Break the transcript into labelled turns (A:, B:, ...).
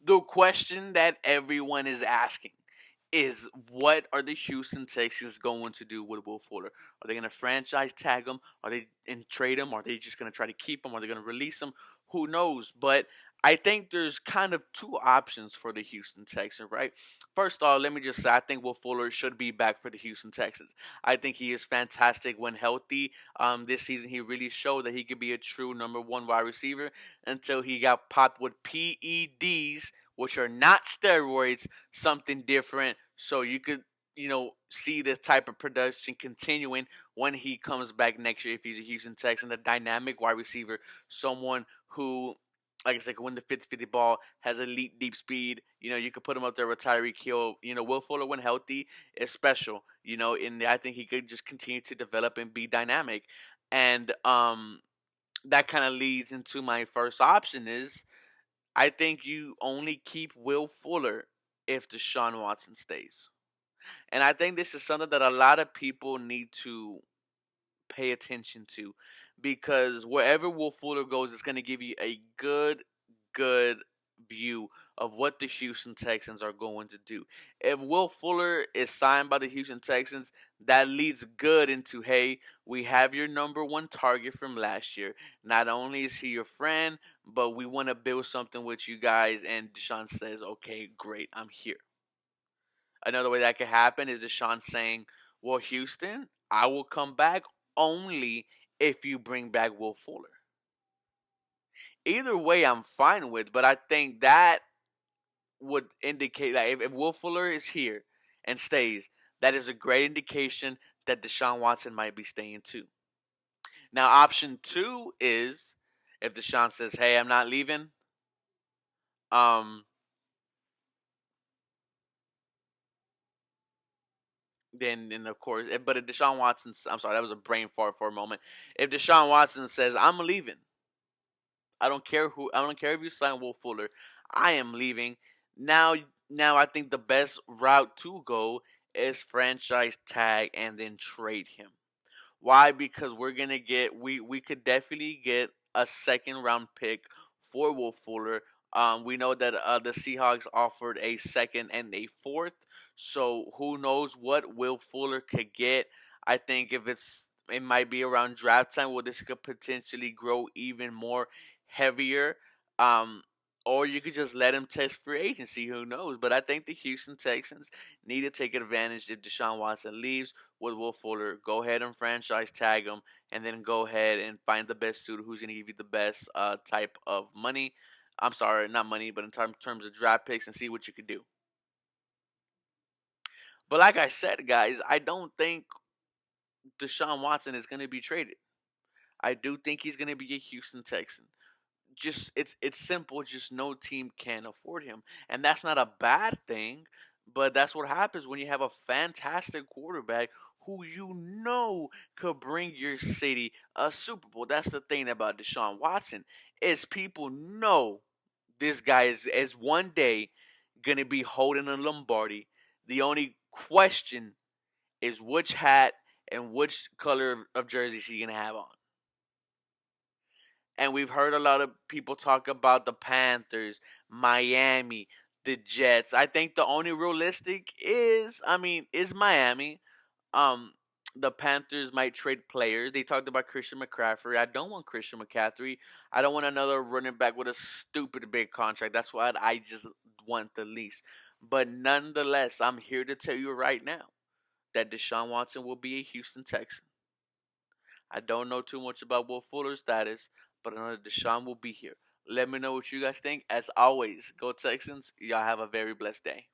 A: The question that everyone is asking is, what are the Houston Texans going to do with Will Fuller? Are they going to franchise tag him? Are they and trade him? Are they just going to try to keep him? Are they going to release him? Who knows? But I think there's kind of two options for the Houston Texans, right? First off, let me just say I think Will Fuller should be back for the Houston Texans. I think he is fantastic when healthy. This season he really showed that he could be a true number one wide receiver until he got popped with PEDs, which are not steroids, something different. So you could, see this type of production continuing when he comes back next year if he's a Houston Texan, a dynamic wide receiver, someone who, like I said, can win the 50-50 ball, has elite deep speed. You could put him up there with Tyreek Hill. Will Fuller, when healthy, is special. And I think he could just continue to develop and be dynamic. And that kind of leads into my first option is I think you only keep Will Fuller if Deshaun Watson stays. And I think this is something that a lot of people need to pay attention to because wherever Will Fuller goes, it's going to give you a good view of what the Houston Texans are going to do. If Will Fuller is signed by the Houston Texans, that leads good into, hey, we have your number one target from last year. Not only is he your friend, but we want to build something with you guys. And Deshaun says, okay, great, I'm here. Another way that could happen is Deshaun saying, well, Houston, I will come back only if you bring back Will Fuller. Either way, I'm fine with, but I think that would indicate that if Will Fuller is here and stays, that is a great indication that Deshaun Watson might be staying too. Now, option two is if Deshaun says, hey, I'm not leaving, um, then of course, but if Deshaun Watson, I'm sorry, that was a brain fart for a moment. If Deshaun Watson says, I'm leaving, I don't care if you sign Will Fuller. I am leaving. Now now I think the best route to go is franchise tag and then trade him. Why? Because we could definitely get a second round pick for Will Fuller. We know that the Seahawks offered a second and a fourth, so who knows what Will Fuller could get. I think if it might be around draft time where this could potentially grow even more heavier. Um, or you could just let him test free agency. Who knows? But I think the Houston Texans need to take advantage if Deshaun Watson leaves with Will Fuller. Go ahead and franchise tag him, and then go ahead and find the best suitor who's going to give you the best type of money. I'm sorry, not money, but in terms of draft picks, and see what you could do. But like I said, guys, I don't think Deshaun Watson is going to be traded. I do think he's going to be a Houston Texan. Just it's simple. Just no team can afford him, and that's not a bad thing. But that's what happens when you have a fantastic quarterback who could bring your city a Super Bowl. That's the thing about Deshaun Watson is people know this guy is one day gonna be holding a Lombardi. The only question is which hat and which color of jersey is he gonna have on. And we've heard a lot of people talk about the Panthers, Miami, the Jets. I think the only realistic is Miami. Um, the Panthers might trade players. They talked about Christian McCaffrey. I don't want Christian McCaffrey. I don't want another running back with a stupid big contract. That's what I just want the least. But nonetheless, I'm here to tell you right now that Deshaun Watson will be a Houston Texan. I don't know too much about Will Fuller's status, but I know that Deshaun will be here. Let me know what you guys think. As always, go Texans. Y'all have a very blessed day.